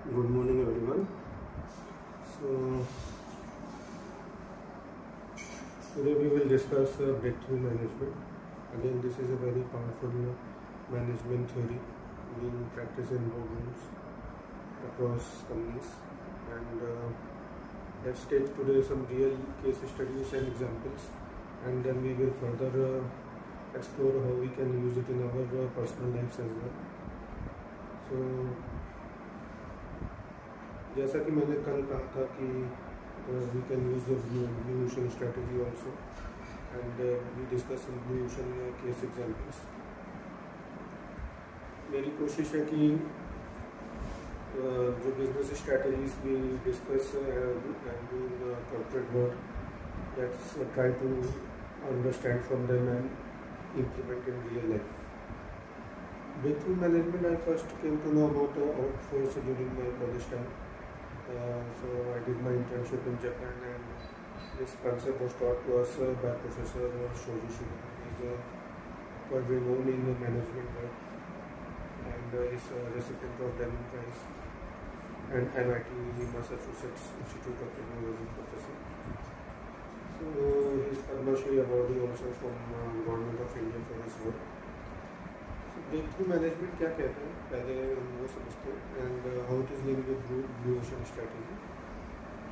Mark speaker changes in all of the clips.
Speaker 1: Good morning, everyone. So, today we will discuss breakthrough management. Again, this is a very powerful management theory being practiced in boardrooms across companies. And let's take today some real case studies and examples, and then we will further explore how we can use it in our personal lives as well. So, जैसा कि मैंने कल कहा था कि we can use the blue ocean strategy also, and we discuss some blue ocean case examples. मेरी कोशिश है कि जो business strategies we discuss and do in corporate world, let's try to understand from them and implement in real life. Breakthrough management, I first came to know about outsource during my college time. So I did my internship in Japan, and this concept was taught to us by Professor Shoji Shiba. He's quite renowned in the management world, and is a recipient of Deming Prize and MIT Massachusetts Institute of Technology professor. So he's Padma Shri awardee also from Government of India for his work. Breakthrough management क्या कहता है पहले हम वो समझते हैं, and how it is linked with blue ocean strategy,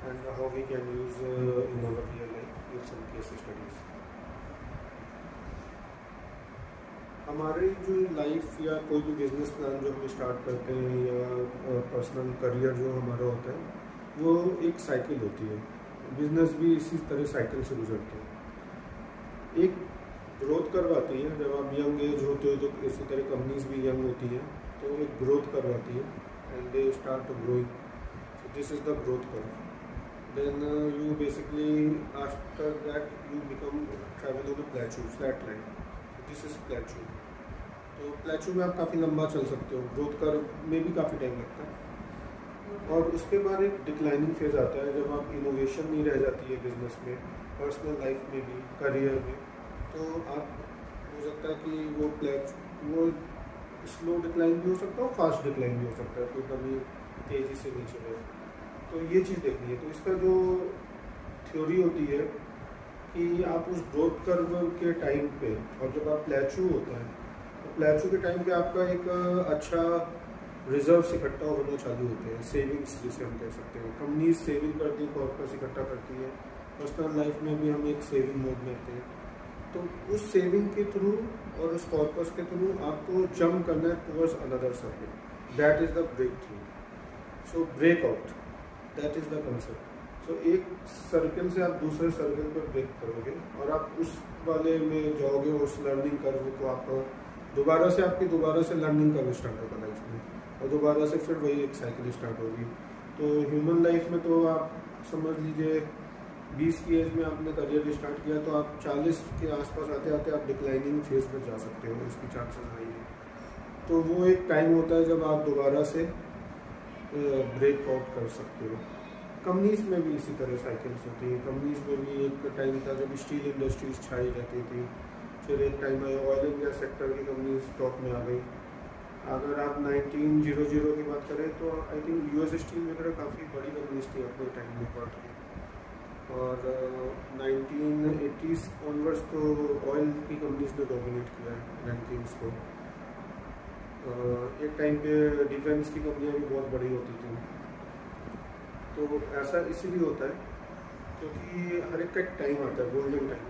Speaker 1: and how we can use in our real life with some case studies. हमारे जो लाइफ या कोई भी बिजनेस प्लान जो हम स्टार्ट करते हैं या पर्सनल करियर जो हमारा होता है वो एक साइकिल होती है. बिजनेस भी इसी तरह साइकिल से गुजरते हैं. एक ग्रोथ कर्व आती है जब आप यंग एज होते हो, तो इसी तरह कंपनीज भी यंग होती हैं, तो एक ग्रोथ कर्व आती है and they start to growing. So this is the growth curve. Then you basically after that you become travel on a plateau, flat line. This is plateau. तो plateau में आप काफ़ी लंबा चल सकते हो, ग्रोथ कर्व में भी काफ़ी टाइम लगता है, और उसके बाद एक डिक्लाइनिंग फेज आता है जब आप इनोवेशन नहीं रह जाती है बिजनेस में, पर्सनल लाइफ में भी, करियर में. तो आप हो सकता है कि वो स्लो डिक्लाइन भी हो सकता है और फास्ट डिक्लाइन भी हो सकता है, कोई कभी तेज़ी से नहीं चले. तो ये चीज़ देखनी है. तो इसका जो थ्योरी होती है कि आप उस ग्रोथ कर्व के टाइम पे, और जब आप प्लेटू होता है तो प्लेटू के टाइम पे आपका एक अच्छा रिजर्व्स इकट्ठा होना चालू होते हैं, सेविंग्स जिसे हम कह सकते हैं. कंपनीज सेविंग करती है, कॉर्पस इकट्ठा करती है. पर्सनल लाइफ में भी हम एक सेविंग मोड में आते हैं. तो उस सेविंग के थ्रू और उस कॉर्पस के थ्रू आपको जंप करना है towards another circle. That is the breakthrough. So break out, that is the concept. सो एक सर्किल से आप दूसरे सर्किल पर ब्रेक करोगे और आप उस वाले में जाओगे, उस लर्निंग कर्व को आप दोबारा से लर्निंग कर्व स्टार्ट होगा लाइफ में, और दोबारा से फिर वही एक साइकिल स्टार्ट होगी. तो ह्यूमन लाइफ में तो आप समझ लीजिए 20 की एज में आपने करियर स्टार्ट किया तो आप 40 के आसपास आते आते आप डिक्लाइनिंग फेज पर जा सकते हो, इसकी चांसेस हाई है. तो वो एक टाइम होता है जब आप दोबारा से ब्रेक आउट कर सकते हो. कंपनीज में भी इसी तरह साइकिल्स होती हैं. कंपनीज में भी एक टाइम था जब स्टील इंडस्ट्रीज छाई रहती थी, फिर एक टाइम आया ऑयल एंड गैस सेक्टर की कंपनीज टॉप में आ गई. अगर आप 1900 की बात करें तो आई थिंक यूएस स्टील वगैरह काफ़ी बड़ी कंपनीज थी अपने टाइम में पार्ट की. और 1980s ऑनवर्ड्स तो ऑयल की कंपनीज ने डोमिनेट किया है रैंकिंग्स को. एक टाइम पे डिफेंस की कंपनियां भी बहुत बड़ी होती थी. तो ऐसा इसीलिए होता है क्योंकि हर एक का एक टाइम आता है, गोल्डन टाइम,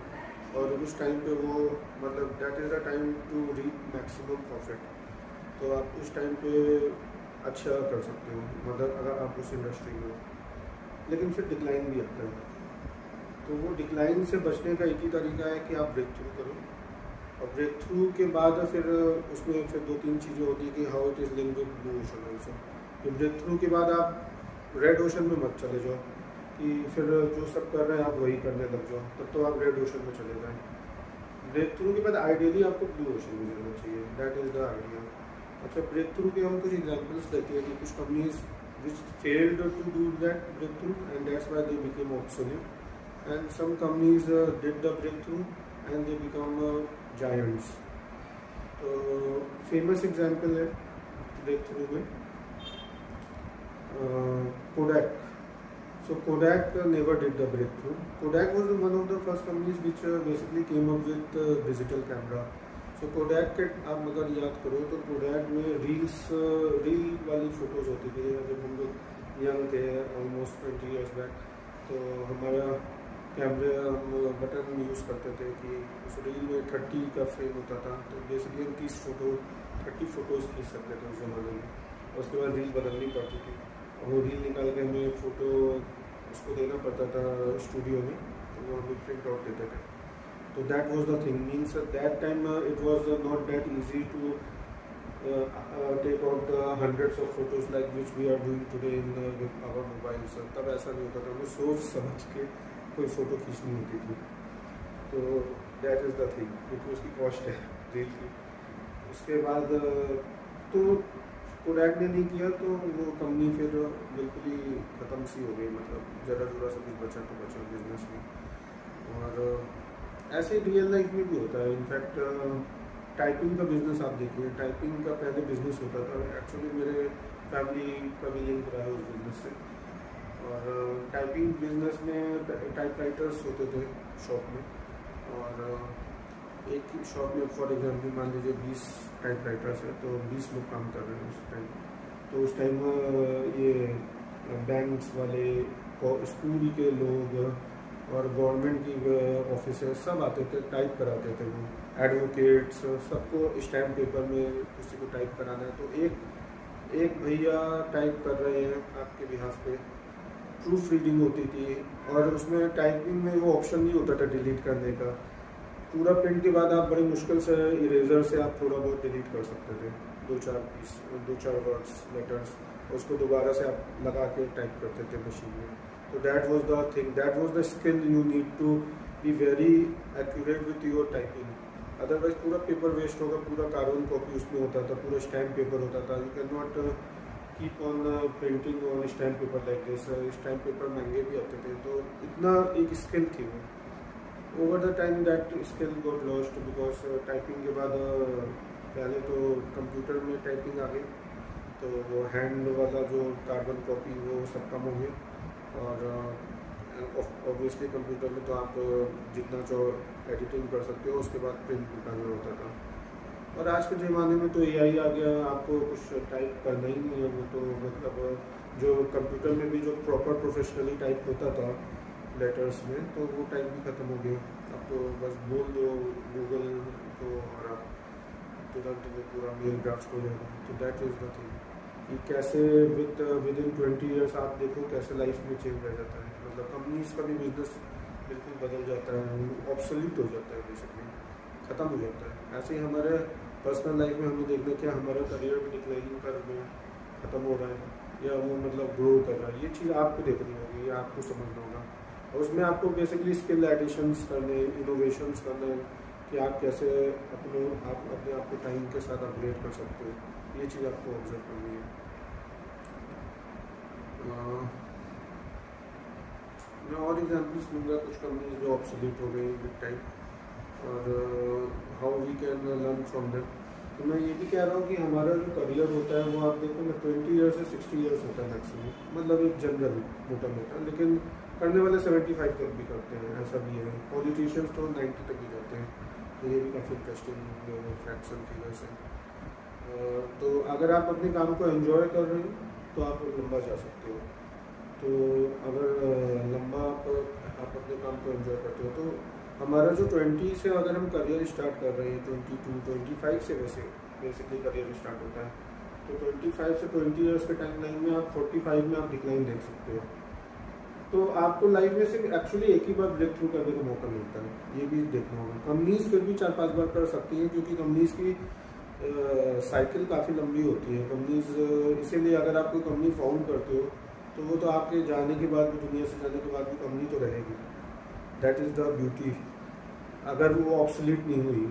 Speaker 1: और उस टाइम पे वो मतलब that is the time to reach maximum profit. तो आप उस टाइम पे अच्छा कर सकते हो, मतलब अगर आप उस इंडस्ट्री में हो. लेकिन फिर डिक्लाइन भी आता है. तो वो डिक्लाइन से बचने का एक ही तरीका है कि आप ब्रेक थ्रू करो, और ब्रेक थ्रू के बाद फिर उसमें फिर 2-3 चीज़ें होती हैं कि how it is linked with blue ocean also. तो ब्रेक थ्रू के बाद आप रेड ओशन में मत चले जाओ कि फिर जो सब कर रहे हैं आप वही करने लग जाओ, तब तो आप रेड ओशन में चले जाएँ. ब्रेक थ्रू के बाद आइडियली आपको ब्लू ओशन में जाना चाहिए. That is the idea. अच्छा, ब्रेक थ्रू के हम कुछ एग्जाम्पल्स देते हैं कि कुछ companies which failed to do that breakthrough and that's why they became obsolete. And some companies did the breakthrough and they become giants. तो famous example है ब्रेकथ्रू में Kodak. So Kodak never did the breakthrough. Kodak was one of the first companies which basically came up with digital camera. So Kodak के आप अगर याद करो तो Kodak में रील वाली फोटोज होती थी जब हम लोग यंग थे ऑलमोस्ट 20 years बैक. तो हमारा कैमरे हम बटन यूज़ करते थे कि उस रील में 30 का फ्रेम होता था. तो बेसिकली हम 30 फोटोज़ खींच सकते थे उस ज़माने में. उसके बाद रील बदलनी पड़ती थी और वो रील निकाल के हमें फ़ोटो उसको देना पड़ता था स्टूडियो में. तो वो हमें प्रिंट आउट देते थे. तो that was the thing. Means that time it was not that easy to take out the hundreds of photos like which we are doing today in with our mobiles. तब ऐसा नहीं होता था. हमें सोच समझ के कोई फ़ोटो खींचनी होती थी. तो दैट इज़ द थिंग क्योंकि उसकी कॉस्ट है रील की. उसके बाद तो कोडैक ने नहीं किया तो वो कंपनी फिर बिल्कुल ही ख़त्म सी हो गई. मतलब ज़रा सा कुछ बचा तो बचा बिजनेस में. और ऐसे रियल लाइफ में भी होता है. इनफैक्ट टाइपिंग का बिज़नेस आप देखिए. टाइपिंग का पहले बिज़नेस होता था. एक्चुअली मेरे फैमिली का भी लिंक रहा है उस बिज़नेस से. और टाइपिंग बिज़नेस में टाइपराइटर्स होते थे शॉप में. और एक शॉप में फॉर एग्जांपल मान लीजिए 20 टाइपराइटर्स है तो 20 लोग काम कर रहे हैं उस टाइम. तो उस टाइम ये बैंक्स वाले, स्कूल के लोग और गवर्नमेंट की ऑफिसर्स सब आते थे, टाइप कराते थे. वो एडवोकेट्स सबको स्टैम्प पेपर में किसी को टाइप कराना है तो एक भैया टाइप कर रहे हैं आपके बिहाफ पे. प्रूफ रीडिंग होती थी और उसमें टाइपिंग में वो ऑप्शन नहीं होता था डिलीट करने का. पूरा प्रिंट के बाद आप बड़ी मुश्किल से इरेजर से आप थोड़ा बहुत डिलीट कर सकते थे. 2-4 वर्ड्स लेटर्स उसको दोबारा से आप लगा के टाइप करते थे मशीन में. तो that was the thing, that was the skill you need to be very accurate with your typing. Otherwise पूरा पेपर वेस्ट होगा. पूरा कार्बन कॉपी उसमें होता था, पूरा स्टैम्प पेपर होता था. You can not keep on printing on stamp paper like this. Stamp paper महंगे भी आते थे. तो इतना एक स्किल थी वो. Over the time that skill got lost because typing के बाद पहले तो कंप्यूटर में टाइपिंग आ गई तो वो हैंड वाला जो कार्बन कॉपी वो सब कम हो गया. और ऑब्वियसली कंप्यूटर में तो आप जितना जो एडिटिंग कर सकते हो उसके बाद प्रिंट निकालना होता था. और आज के ज़माने में तो AI आ गया. आपको कुछ टाइप करना ही नहीं है. वो तो मतलब जो कंप्यूटर में भी जो प्रॉपर प्रोफेशनली टाइप होता था लेटर्स में तो वो टाइप भी ख़त्म हो गया. अब तो बस बोल दो गूगल को और आप तुरंत वो पूरा मेल ड्राफ्ट हो जाएगा. तो दैट इज़ द थिंग कि कैसे विद इन 20 years आप देखो कैसे लाइफ में चेंज रह जाता है. मतलब कंपनीज का भी बिजनेस बिल्कुल बदल जाता है. ऑब्सोलीट हो जाता है, बेसिकली ख़त्म हो जाता है. ऐसे ही हमारे पर्सनल लाइफ में हमें देखना क्या हमारा करियर भी डिक्लाइनिंग कर्व में ख़त्म हो रहा है या वो मतलब ग्रो कर रहा है. ये चीज़ आपको देखनी होगी या आपको समझना होगा. और उसमें आपको बेसिकली स्किल एडिशंस करने, इनोवेशंस करने कि आप कैसे अपने आप को टाइम के साथ अपग्रेड कर सकते हो. ये चीज़ आपको ऑब्जर्व करनी है. मैं और एग्जाम्पल्स दूँगा कुछ कंपनीज जो ऑब्सोलीट हो गई विद टाइम और how we can learn from them. तो मैं ये भी कह रहा हूँ कि हमारा जो करियर होता है वो आप देखो ना 20 years से 60 years होता है मैक्सिमम. मतलब एक जनरल मोटा लेकिन करने वाले 75 तक भी करते हैं. ऐसा भी है. पॉलिटिशियंस तो 90 तक भी करते हैं. तो ये भी काफ़ी इंटरेस्टिंग फैक्ट्स एंड फिगर्स हैं. तो अगर आप अपने काम को एंजॉय कर रहे हो तो आप लंबा जा सकते हो. तो अगर लंबा आप अपने काम को एंजॉय करते हो तो हमारा जो 20 से अगर हम करियर स्टार्ट कर रहे हैं 22-25 से वैसे बेसिकली करियर स्टार्ट होता है. तो 25 से 20 years के टाइम लाइन में आप 45 में आप डिक्लाइन देख सकते हो. तो आपको लाइफ में सिर्फ एक्चुअली एक ही बार ब्रेक थ्रू करने का मौका मिलता है. ये भी देखना होगा. कंपनीज फिर भी 4-5 बार कर सकती हैं क्योंकि कंपनीज की साइकिल काफ़ी लंबी होती है. कंपनीज इसीलिए अगर आप कोई कंपनी फाउंड करते हो तो वो तो आपके जाने के बाद भी, दुनिया से जाने के बाद भी कंपनी तो रहेगी. That is the beauty. अगर वो ऑब्सोलीट नहीं हुई,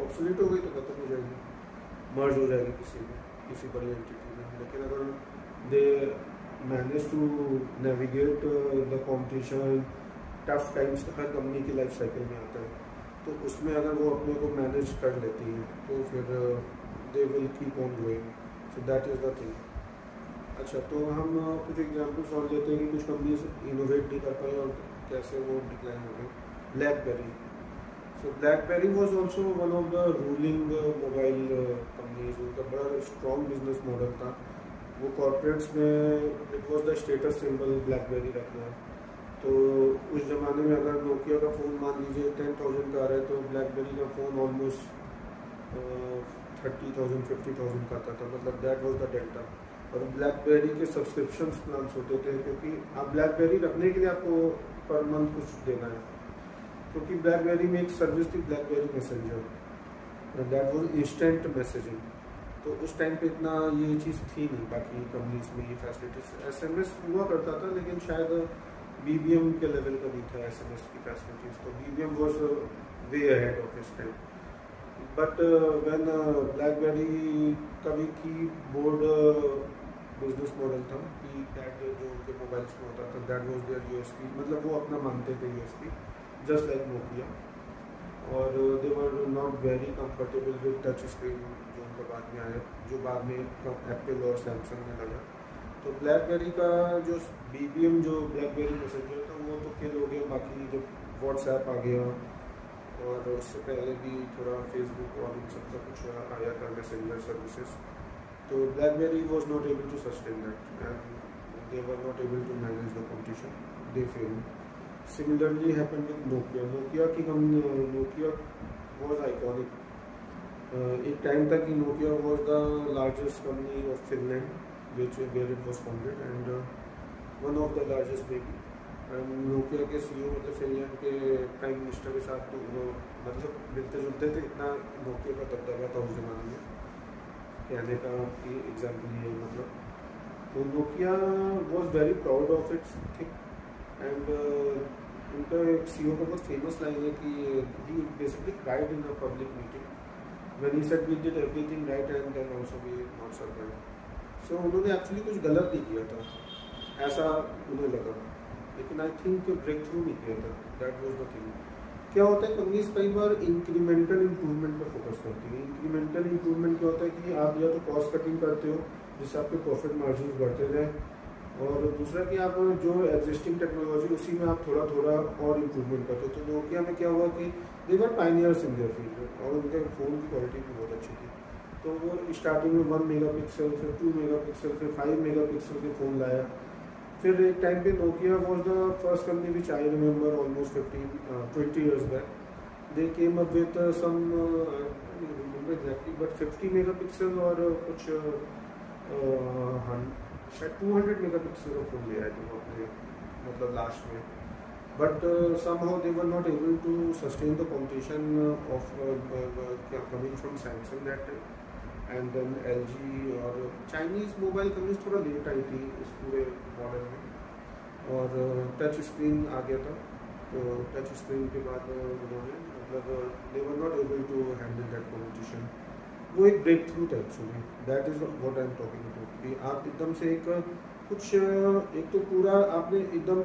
Speaker 1: ऑब्सोलीट हो गई तो खत्म हो जाएगी, मर्ज हो जाएगी किसी बड़ी एंटिटी में. लेकिन अगर they manage to navigate the competition, tough times हर कंपनी की लाइफ साइकिल में आता है. तो उसमें अगर वो अपने को मैनेज कर लेती है तो फिर they will keep on going. So that is the thing. अच्छा, तो हम कुछ एग्जांपल्स और लेते हैं कि कुछ कंपनीज इनोवेट नहीं कर पाई और कैसे वो डिक्लाइन हो गई। Blackberry, so blackberry was also one of the ruling mobile companies. उनका बड़ा स्ट्रॉन्ग बिजनेस मॉडल था। वो कॉर्पोरेट्स में it was the status symbol blackberry रखना। तो उस ज़माने में अगर नोकिया का फ़ोन मान लीजिए 10,000 का आ रहा है, तो ब्लैकबेरी का फ़ोन ऑलमोस्ट 30,000 50,000 का आता था, मतलब दैट वाज द डेल्टा। और ब्लैकबेरी के सब्सक्रिप्शन प्लान्स होते थे, क्योंकि आप ब्लैकबेरी रखने के लिए आपको पर मंथ कुछ देना है। क्योंकि ब्लैकबेरी में एक सर्विस थी blackberry messenger, that was instant messaging. तो उस टाइम पे इतना ये चीज़ थी नहीं बाकी कंपनीज में, ये फैसिलिटीज। एसएमएस हुआ करता था, लेकिन शायद बीबीएम के लेवल का नहीं था एसएमएस की फैसिलिटीज। तो BBM was way ahead of its time. But when blackberry का भी कीबोर्ड बिजनेस मॉडल था, की पैड जो उनके मोबाइल्स में होता था, दैट वाज देयर यूएसपी, मतलब वो अपना मानते थे यूएसपी, जस्ट लाइक नोकिया। और they were not very comfortable with touch screen, जो उनका बाद में आया, जो बाद में एप्पल और सैमसंग में लगा। तो ब्लैकबेरी का जो बीबीएम, जो ब्लैकबेरी मैसेंजर था, वो तो किल हो गया। बाकी जब व्हाट्सएप आ गया, और उससे पहले भी थोड़ा फेसबुक और इन सब का कुछ आया था मैसेंजर सर्विसेज, तो BlackBerry was not able to sustain that and they were not able to manage the competition, they fail. Similarly happened with Nokia. Nokia की कंपनी, नोकिया वॉज आइकॉनिक। एक टाइम था कि Nokia was the largest company of Finland, which where it was founded, and one of the largest maybe। And Nokia के CEO मतलब Finland के prime minister के साथ, तो वो मतलब मिलते जुलते थे, इतना नोकिया का दबदबा था उस जमाने में। कहने का कि एग्जाम्पल ये मतलब, तो Nokia was very proud of its thing. And उनका एक सीईओ का बहुत फेमस लाइन है कि he basically cried in a public meeting when he said we did everything right and then also we not surprised. So उन्होंने actually कुछ गलत नहीं किया था, ऐसा उन्हें लगा, लेकिन आई थिंक ब्रेक थ्रू नहीं किया था, दैट वाज द थिंग। क्या होता है, कंपनीज कई बार इंक्रीमेंटल इंप्रूवमेंट पर फोकस करती है। इंक्रीमेंटल इंप्रूवमेंट क्या होता है कि आप या तो कॉस्ट कटिंग करते हो जिससे आपके प्रॉफिट मार्जिन बढ़ते जाए, और दूसरा कि आप जो एग्जिस्टिंग टेक्नोलॉजी उसी में आप थोड़ा थोड़ा और इम्प्रूवमेंट करते हो। तो नोकिया में क्या हुआ कि they were pioneers in their field, और उनके फ़ोन की क्वालिटी भी बहुत अच्छी थी। तो वो स्टार्टिंग में 1 मेगापिक्सल, फिर 2 मेगापिक्सल, फिर 5 मेगापिक्सल के फ़ोन लाया। फिर एक टाइम पे Nokia was the first company which I remember almost 20 years back, they came up with some remember exactly, but 50 megapixel और कुछ शायद 200 मेगापिक्सल का फ़ोन ले आए थे वो अपने, मतलब लास्ट में। But somehow they were not able to sustain the competition of coming from Samsung that time, and then LG और चाइनीज़ मोबाइल कंपनीज थोड़ा लेट आई थी इस पूरे मॉडल में, और टच स्क्रीन आ गया था। तो टच स्क्रीन के बाद उन्होंने मतलब they were not able to handle that competition. वो एक ब्रेक थ्रू था actually, that is what I am talking about, कि आप एकदम से कुछ एक तो पूरा आपने एकदम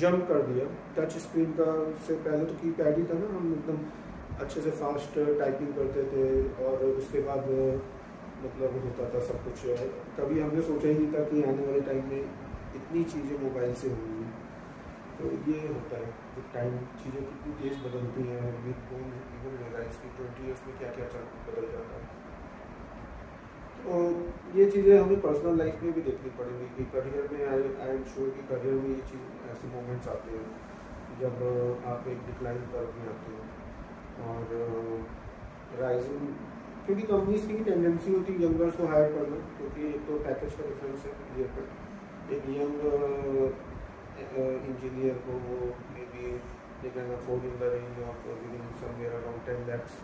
Speaker 1: जंप कर दिया टच स्क्रीन का। से पहले तो कीपैड ही था ना, हम एकदम अच्छे से फास्ट टाइपिंग करते थे, और उसके बाद मतलब होता था सब कुछ। कभी हमने सोचा ही नहीं था कि आने वाले टाइम में इतनी चीज़ें मोबाइल से होंगी। तो ये होता है विद टाइम, चीज़ें कितनी तेज़ बदलती हैं, विद कौन इवन रियलाइज की 20 years में क्या क्या बदल जाता है। तो ये चीज़ें हमें पर्सनल लाइफ में भी देखनी पड़ेगी कि करियर में, आई एम श्योर कि करियर में ये चीज़ ऐसे मोमेंट्स आते हैं जब आप एक डिक्लाइन कर्व में आते हो। और राइजिंग, क्योंकि कंपनीज की टेंडेंसी होती है यंगर्स को हायर करना, क्योंकि एक तो पैकेज का डिफरेंस है ये पर। एक यंग इंजीनियर को वो may be they can afford in the range of giving somewhere around 10 lakhs,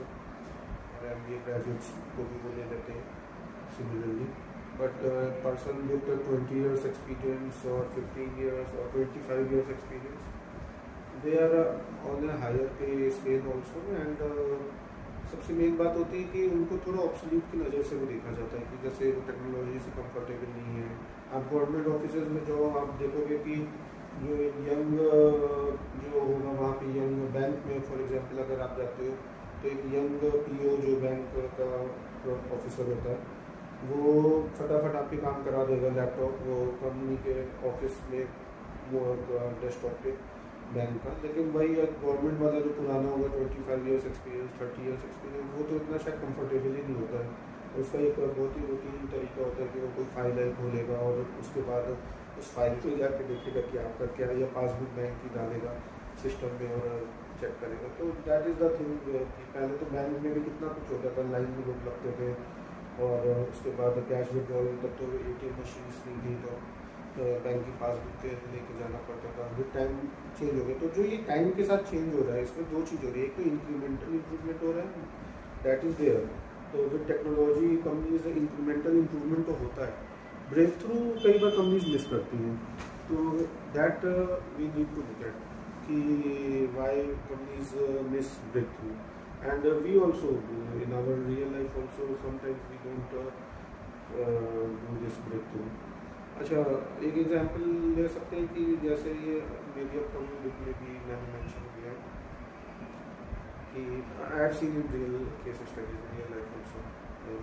Speaker 1: और MBA ग्रेजुएट्स को भी वो ले लेते हैं similarly, but person with 20 years experience or 15 years or 25 years experience, they are on a higher pay scale also, and सबसे main बात होती है कि उनको थोड़ा ऑब्सोल्यूट की नज़र से भी देखा जाता है कि जैसे वो टेक्नोलॉजी से कंफर्टेबल नहीं है। आप गवर्नमेंट ऑफिस में जो आप देखोगे कि जो यंग जो होगा वहाँ पे, यंग बैंक में फॉर एग्जांपल अगर आप जाते हो, तो एक यंग PO जो बैंक का ऑफिसर होता है, वो फटाफट आपके काम करा देगा लैपटॉप वो कंपनी के ऑफिस में, वो डेस्कटॉप पे बैंक का। लेकिन वही गवर्नमेंट वाला जो पुराना होगा 25 ईयर्स एक्सपीरियंस, 30 ईयर्स एक्सपीरियंस, वो तो इतना शायद कंफर्टेबल ही नहीं होता है। उसका एक बहुत ही रूटीन तरीका होता है कि वो कोई फाइल है खोलेगा और उसके बाद उस फाइल को जाके देखेगा कि आपका क्या, या पासबुक बैंक की डालेगा सिस्टम में और चेक करेगा। तो दैट इज़ द थिंग कि पहले तो बैंक में भी कितना कुछ होता था, लाइन में लोग लगते थे, और उसके बाद कैश विड्रॉल, तब तो ATM मशीन्स नहीं थी, तो बैंक की पासबुक के लेके जाना पड़ता था। विद टाइम चेंज हो गया। तो जो ये टाइम के साथ चेंज हो रहा है, इसमें दो चीज़ हो रही है, एक तो इंक्रीमेंटल इम्प्रूवमेंट हो रहा है, दैट इज़ देयर। तो with technology companies incremental improvement तो होता है, ब्रेक थ्रू कई बार कंपनीज मिस करती हैं। तो that we need to look at कि why companies miss breakthrough, and we also in our real life also sometimes we don't do this breakthrough. अच्छा, एक एग्जांपल ले सकते हैं कि जैसे ये मेरी अपकमिंग बुक में भी मैंने मेंशन किया कि I have seen in real case studies in real life also,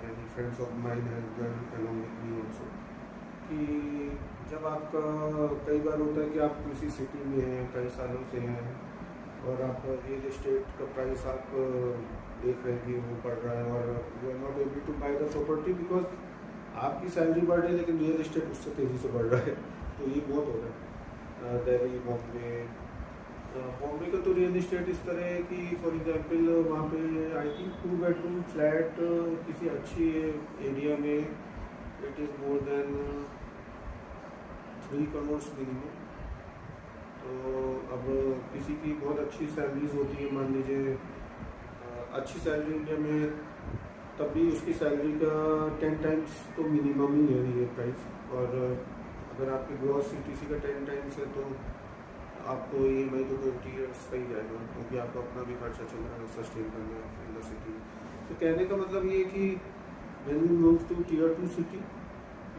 Speaker 1: many friends of mine have done along with me also, कि जब आपका कई बार होता है कि आप किसी सिटी में हैं, कई सालों से हैं, और आप रियल एस्टेट का प्राइस आप देख रहे हैं कि वो बढ़ रहा है, और you are not able to buy the property because आपकी सैलरी बढ़ रही है लेकिन रियल एस्टेट उससे तेज़ी से बढ़ रहा है। तो ये बहुत हो रहा है दिल्ली, बॉम्बे। बॉम्बे का तो रियल एस्टेट इस तरह है कि फॉर एग्जांपल वहाँ पे आई थिंक 2 बेडरूम फ्लैट किसी अच्छी एरिया में it is more then 3 crore minimum. तो अब किसी की बहुत अच्छी सैलरीज होती है, मान लीजिए अच्छी सैलरी इंडिया में, तब भी उसकी सैलरी का 10 टाइम्स तो मिनिमम ही है ये प्राइस। और अगर आपकी ग्रॉस CTC का 10 टाइम्स है तो आपको EMI तो 20 ईयर्स का ही जाएगा, क्योंकि आपको अपना भी खर्चा चल रहा है, सस्टेन करना है इन द सिटी। तो कहने का मतलब ये कि when you move to Tier 2 city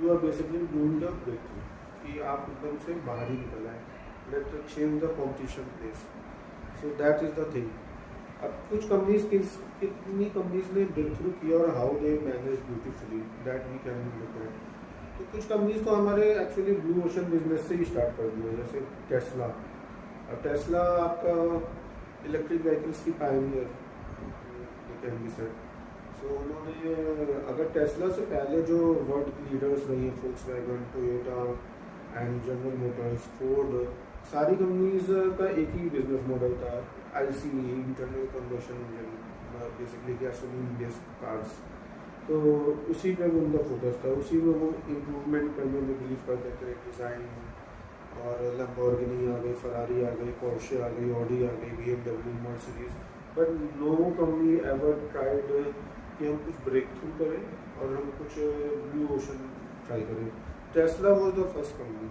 Speaker 1: you are basically doing the breakthrough, कि आप एकदम से बाहर ही निकल आए, let change the competition place. So that is the thing. अब कुछ कंपनीज कितनी कंपनीज ने ब्रेक थ्रू किया और how they manage beautifully, that we can look at. तो कुछ कंपनीज तो हमारे एक्चुअली ब्लू ओशन बिजनेस से ही स्टार्ट कर दिया, जैसे टेस्ला। अब टेस्ला आपका इलेक्ट्रिक व्हीकल्स की पायनियर कैन बी सेड। सो उन्होंने, अगर टेस्ला से पहले जो वर्ल्ड लीडर्स रही हैं, Volkswagen, Toyota and general Motors, Ford, सारी कंपनीज का एक ही बिजनेस मॉडल था, ICE, internal combustion engine, basically gasoline based cars. तो उसी पे वो उनका फोकस था, उसी में वो इम्प्रूवमेंट करने में बिलीव करते थे, डिज़ाइन। और लैम्बोर्गिनी आ गई, फरारी आ गई, पोर्शे आ गई, ऑडी आ गई, BMW, Mercedes, but no company ever tried कि हम कुछ ब्रेक थ्रू करें और हम कुछ ब्लू ओशन ट्राई करें। Tesla was the first company,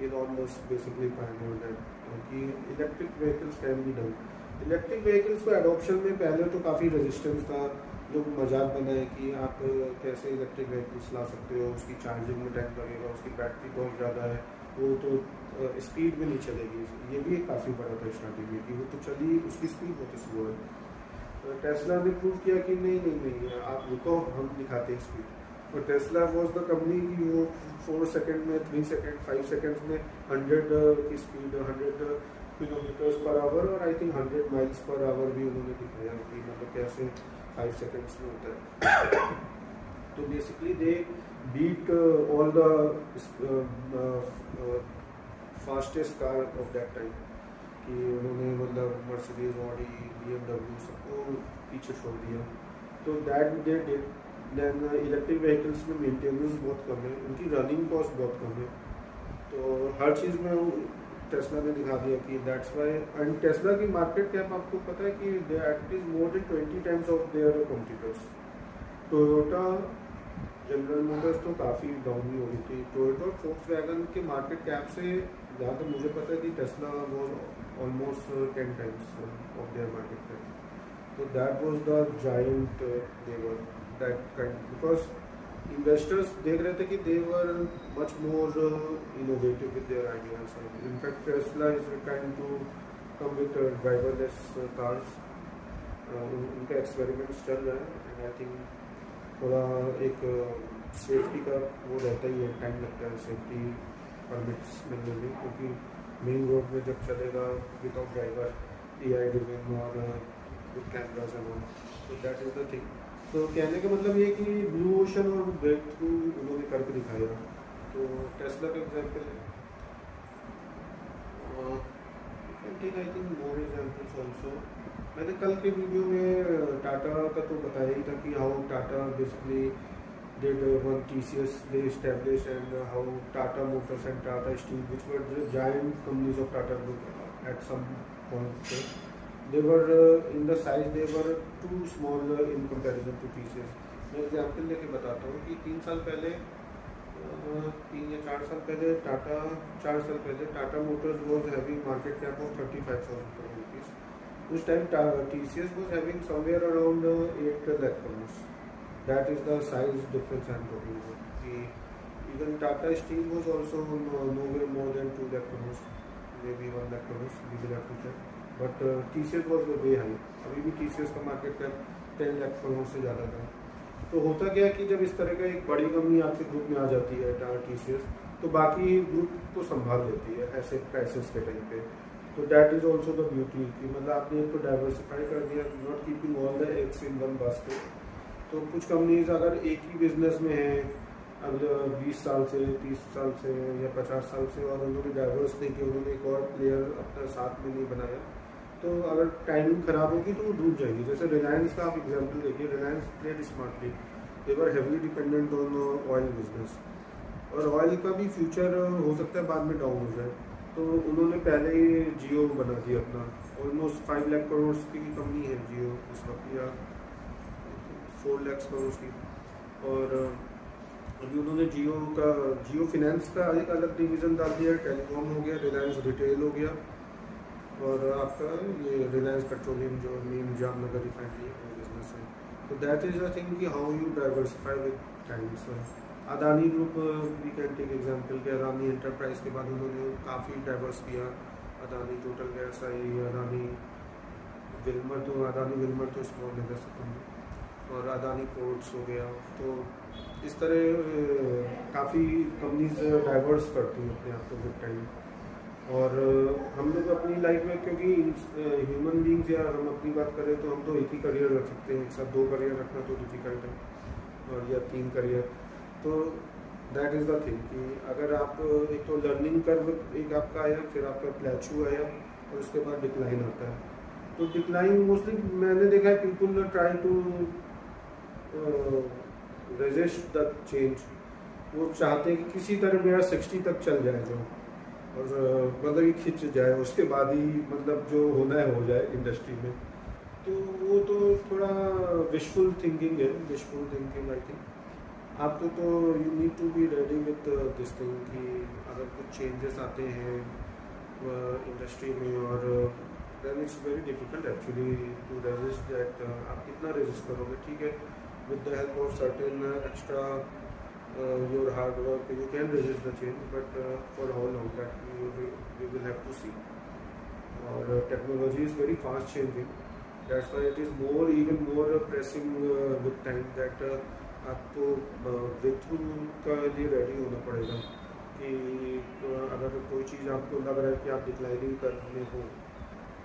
Speaker 1: Elon Musk basically pioneer that कि electric vehicles can be done. Electric vehicles को एडॉप्शन में पहले तो काफ़ी रेजिस्टेंस था, लोग मजाक बनाए कि आप कैसे इलेक्ट्रिक व्हीकल्स ला सकते हो, उसकी चार्जिंग में टाइम लगेगा, उसकी बैटरी बहुत ज़्यादा है, वो तो स्पीड में नहीं चलेगी। ये भी काफ़ी बड़ा था स्टार्टिंग में कि वो तो चली, उसकी स्पीड बहुत स्लो है। टेस्ला ने प्रूव किया कि नहीं नहीं नहीं, आप रुको, हम दिखाते हैं स्पीड। और टेस्ला वॉज द कंपनी की वो 4 सेकेंड में, 3 सेकेंड, 5 सेकेंड्स में 100 की स्पीड, 100 किलोमीटर्स पर आवर और I think 100 miles per hour भी उन्होंने दिखाया कि मतलब कैसे 5 सेकेंड्स में होता है। तो basically they beat all the fastest car of that time, कि उन्होंने मतलब मर्सिडीज, ऑडी, BMW सबको पीछे छोड़ दिया। तो that they did. Then electric vehicles में मेंटेनेंस बहुत कम है, उनकी रनिंग कॉस्ट बहुत कम है, तो हर चीज़ में टेस्ला ने दिखा दिया कि दैट्स वाई। एंड टेस्ला की मार्केट कैप आपको पता है कि they it is more than 20 times of their competitors. Toyota, General Motors तो काफ़ी डाउन ही हो गई थी। टोयोटा और फोक्सवैगन के मार्केट कैप से जहाँ तक मुझे पता है कि Tesla was almost 10 times of their market cap. तो दैट वॉज द जायंट देवर दैट काइंड, बिकॉज इन्वेस्टर्स देख रहे थे कि they were much more innovative with their ideas. In fact Tesla is trying to come with driverless cars, उनके experiments चल रहे हैं। एंड आई थिंक थोड़ा एक सेफ्टी का वो रहता ही है, टाइम लगता है सेफ्टी परमिट्स मिलने में, क्योंकि मेन रोड में जब चलेगा विदाउट ड्राइवर, AI ड्रिवन और विद कैमराज एंड ऑल, तो दैट इज़ द थिंग। तो कहने का मतलब ये कि ब्लू ओशन और ब्रेक थ्रू उन्होंने करके दिखाया। तो टेस्ला का एग्जाम्पल है, I think more examples also. मैंने कल के वीडियो में टाटा का तो बताया ही था कि how Tata basically did one TCS they established, and how Tata Motors and Tata Steel, which were the giant companies of Tata Group at some point, they were in the size they were too small in comparison to TCS. मैं example लेके बताता हूँ कि 3 साल पहले 3 या 4 साल पहले Tata Motors was having market cap of 35,000 crore rupees. उस time TCS was having somewhere around 8 lakh crores। That is the size difference I am talking about. Even Tata Steel was also nowhere more than 2 lakh crores, maybe 1 lakh crores, we will have to check. But TCS was way high. अभी भी TCS का market cap 10 lakh crore से ज़्यादा था। तो होता क्या है कि जब इस तरह का एक बड़ी कंपनी आपके ग्रुप में आ जाती है TCS, तो बाकी ग्रुप को संभाल लेती है ऐसे क्राइसिस के टाइम पे। तो that is also the beauty कि मतलब आपने एक तो डाइवर्सिफाई कर दिया, not keeping all the eggs in one basket. तो कुछ कंपनीज अगर एक ही बिजनेस में है अब 20 साल से, 30 साल से या 50 साल से, और उन्होंने डाइवर्स नहीं किया, उन्होंने एक और प्लेयर अपना साथ में नहीं बनाया, तो अगर टाइमिंग खराब होगी तो वो डूब जाएगी। जैसे रिलायंस का आप एग्जांपल देखिए, Reliance played smartly, they were heavily dependent on oil business, और ऑयल का भी फ्यूचर हो सकता है बाद में डाउन हो जाए। तो उन्होंने पहले ही जियो बना दिया अपना, ऑलमोस्ट 5 लाख करोड़ की कंपनी है जियो इस वक्त, या 4 लाख करोड़ की। और अभी उन्होंने जियो फिनेंस का एक अलग डिवीज़न डाल दिया, टेलीकॉम हो गया, रिलायंस रिटेल हो गया, और आपका ये रिलायंस पेट्रोलियम जो मेन जामनगर रिफाइनरी है बिजनेस है। तो दैट इज़ अ थिंग कि how you diversify with times. Adani group we can take example कि अदानी एंटरप्राइज के बाद उन्होंने काफ़ी डाइवर्स किया, अदानी टोटल गैस आई, अदानी विल्मर तो स्मॉल बिजनेस कंपनी, और अदानी पोर्ट्स हो गया। तो इस तरह काफ़ी कंपनीज डाइवर्स करती हैं अपने आप को विद टाइम। और हम लोग अपनी लाइफ में, क्योंकि ह्यूमन बींग्स या हम अपनी बात करें तो हम तो एक ही करियर रख सकते हैं, एक साथ 2 करियर रखना तो डिफिकल्ट है, और या 3 करियर। तो दैट इज़ द थिंग कि अगर आप एक तो लर्निंग कर्व एक आपका आया, फिर आपका प्लेचू आया, और उसके बाद डिक्लाइन आता है। तो डिक्लाइन मोस्टली मैंने देखा है people try to resist the change. वो चाहते हैं कि किसी तरह मेरा 60 तक चल जाए जो, और मतलब ये खिंच जाए, उसके बाद ही मतलब जो होना है हो जाए इंडस्ट्री में। तो वो तो थोड़ा विशफुल थिंकिंग है, विशफुल थिंकिंग आई थिंक। आपको तो you need to be ready with this thing कि अगर कुछ चेंजेस आते हैं इंडस्ट्री में, और then it's very difficult actually to resist that. आप कितना रेजिस्ट करोगे? ठीक है, with the help of certain extra your hard work you can resist the change, but for how long that we will have to see. Or technology is very fast changing, that's why it is even more pressing with time that आपको breakthrough का लिए ready होना पड़ेगा कि अगर कोई चीज़ आपको लग रहा है कि आप डिक्लाइनिंग करने हो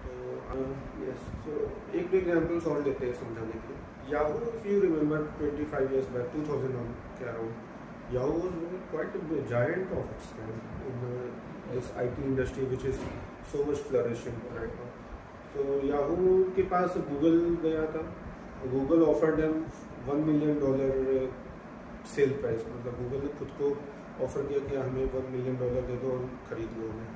Speaker 1: तो यस। सो एक दो एग्जाम्पल्स और लेते हैं समझाने के लिए। Yahoo, if you remember 25 years back, 2001 के around, Yahoo was quite a giant of its time in this IT industry which is so much flourishing right now. So Yahoo के पास Google गया था, Google offered them $1 million sale price, मतलब Google ने खुद को offer किया कि हमें $1 million दे दो और खरीद लो हमें।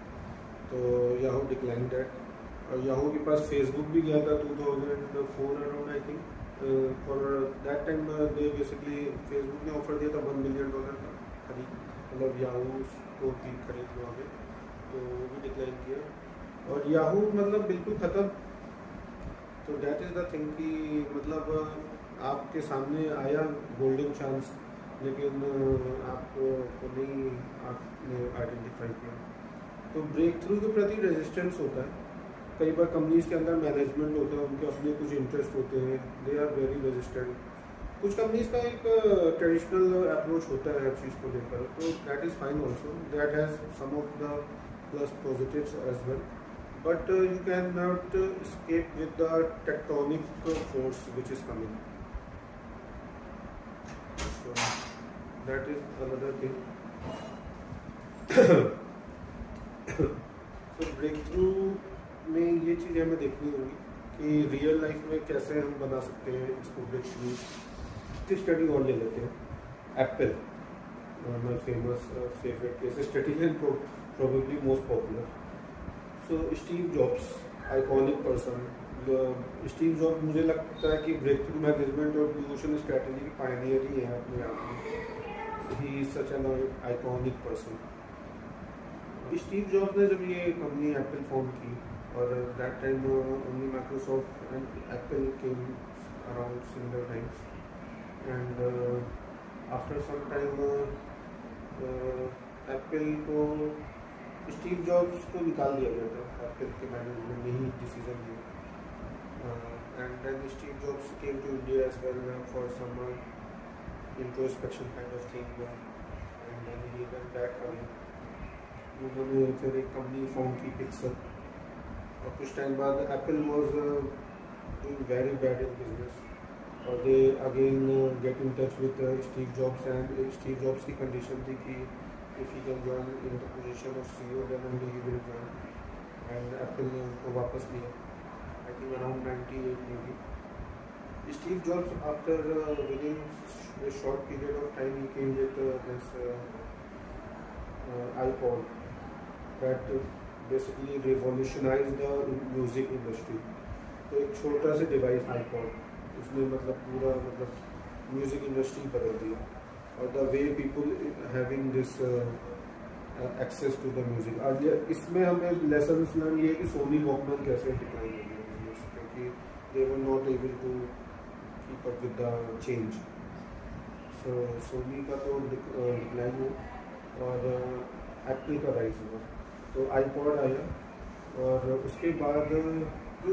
Speaker 1: तो Yahoo declined that। और Yahoo के पास Facebook भी गया था 2004 around I think. For that time they basically Facebook ने ऑफर दिया था $1 million का खरीद, मतलब याहू को भी खरीद लो आगे, तो वो भी डिक्लाइन किया, और याहू मतलब बिल्कुल ख़त्म। तो दैट इज़ द थिंग कि मतलब आपके सामने आया गोल्डन चांस, लेकिन आपको नहीं आपने आइडेंटिफाई किया। तो ब्रेक थ्रू के प्रति रेजिस्टेंस होता है। कई बार कंपनीज के अंदर मैनेजमेंट होता है, उनके अपने कुछ इंटरेस्ट होते हैं, दे आर वेरी रेजिस्टेंट। कुछ कंपनीज का एक ट्रेडिशनल अप्रोच होता है हर चीज़ को लेकर, तो that is fine also, that has some of the plus positives as well, but you can not escape with the tectonic force which is coming. So that is another thing. So breakthrough में ये चीज़ हमें देखनी होगी कि real life में कैसे हम बना सकते हैं इसको ब्रेकथ्रू। की स्टडी और ले लेते हैं। Apple, my famous favourite case study and probably most popular. So Steve Jobs, iconic person. Steve Jobs मुझे लगता है कि ब्रेकथ्रू मैनेजमेंट और ब्लू ओशन स्ट्रैटेजी के पायनियर ही है अपने आप में। He is such an iconic person. Steve Jobs ने जब ये कंपनी एप्पल फॉर्म की, और that time only Microsoft and Apple came around similar times, and after some time Apple को स्टीव जॉब्स को निकाल दिया गया था। एप्पल के मैनेजमेंट ने ही डिसीजन लिया, and then Steve Jobs came to India as well for some introspection kind of thing, and then he went back again. उन्होंने फिर एक कंपनी फॉर्म की, पिक्सल, और कुछ टाइम बाद Apple was doing very bad in business, और they again get in touch with Steve Jobs, and Steve Jobs की condition थी कि if he can join in the position of CEO then only he will join, and Apple ने उनको वापस लिया, I think around 98 में भी। Steve jobs after within a short period of time he came with this iPod that basically revolutionized the music industry। तो एक छोटा सा डिवाइस iPod, उसने मतलब पूरा मतलब म्यूज़िक इंडस्ट्री बदल दिया, और the way people having this access to the music. और इसमें हमें लेसन लर्न ये है कि सोनी वॉकमैन कैसे डिक्लाइन हो गया बिजनेस, क्योंकि they were not able to keep up with the change. So Sony का तो डिक्लाइन हो, और एप्पल का राइज हुआ, तो आईपॉड आया, और उसके बाद जो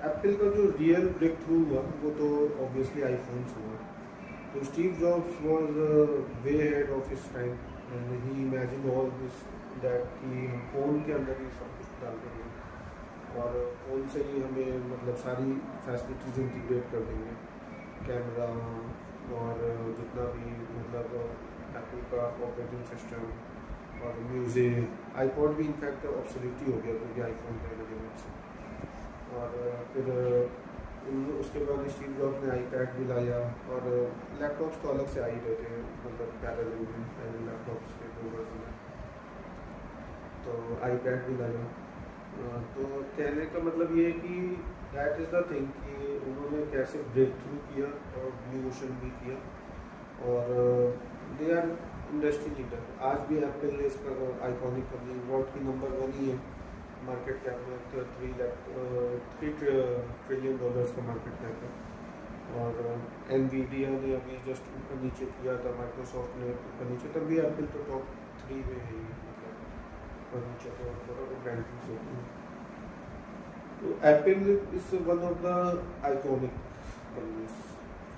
Speaker 1: एप्पल का जो रियल ब्रेक थ्रू हुआ वो तो ऑब्वियसली आईफोन्स हुआ। तो Steve jobs was way head of his time, and he imagine all this that कि हम फ़ोन के अंदर ही सब कुछ डाल देंगे, और फ़ोन से ही हमें मतलब सारी फैसिलिटीज़ इंटीग्रेट कर देंगे, कैमरा और जितना भी मतलब एप्पल का ऑपरेटिंग सिस्टम और म्यूज़िक। आईपॉड भी इनफैक्ट ऑब्सोलीट हो गया क्योंकि आईफोन के वजह से। और फिर उसके बाद स्टीव जॉब्स ने आईपैड भी लाया, और लैपटॉप्स तो अलग से आ ही रहे थे, मतलब पैरेलल में लैपटॉप्स के 2 वर्जन हैं, तो आईपैड भी लाया। तो कहने का मतलब ये है कि दैट इज़ द थिंग कि उन्होंने कैसे ब्रेक थ्रू किया और ब्लू ओशन भी किया, और दे आर इंडस्ट्री लीडर। आज भी एप्पल ने इसका आइकॉनिक कंपनी, वर्ल्ड की नंबर 1 ही है मार्केट कैप में, तो $3 ट्रिलियन का मार्केट कैप है। और एनवीडिया ने अभी जस्ट ऊपर नीचे किया था, माइक्रोसॉफ्ट ने ऊपर नीचे, तब भी एप्पल तो टॉप 3 में है, मतलब ऊपर नीचे तो थोड़ा तो रैंकिंग्स होती है। तो Apple is one of the iconic companies.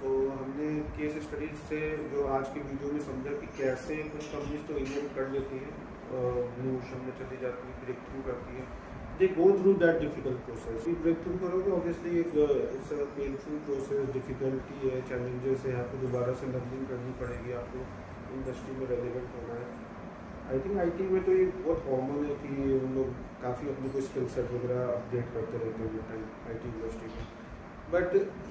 Speaker 1: तो हमने केस स्टडीज से जो आज की वीडियो में समझा कि कैसे कुछ कंपनीज तो इन्वेंट कर लेती हैं, ब्लू ओशन में चली जाती है, ब्रेक थ्रू करती है, they go through that difficult process. Breakthrough करोगे obviously it's a painful process, difficulty है, चैलेंजेस है, आपको दोबारा से लर्निंग करनी पड़ेगी, आपको इंडस्ट्री में रेलिवेंट होना है। आई थिंक आईटी में तो ये बहुत कॉमन है कि उन लोग काफ़ी अपने को स्किल सेट वगैरह अपडेट करते रहते हैं विद टाइम आईटी इंडस्ट्री में, but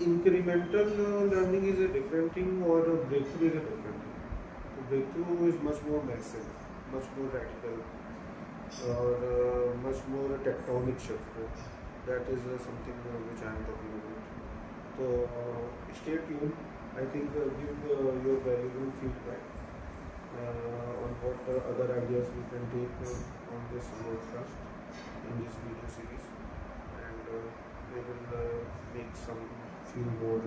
Speaker 1: incremental learning is a different thing और breakthrough is a different thing. तो breakthrough is much more massive, much more radical, और much more tectonic shift. That is something which I am talking about. तो stay tuned, I think give your valuable feedback on what other ideas we can take on this podcast in this video series, and we will make some few more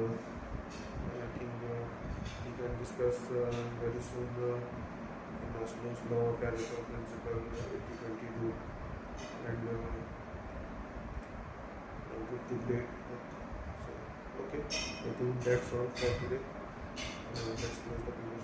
Speaker 1: I think we can discuss very soon Maslow's law, Pareto principle, 80-20 rule, and good to great. So okay, I think that's all for today. Let's close the video.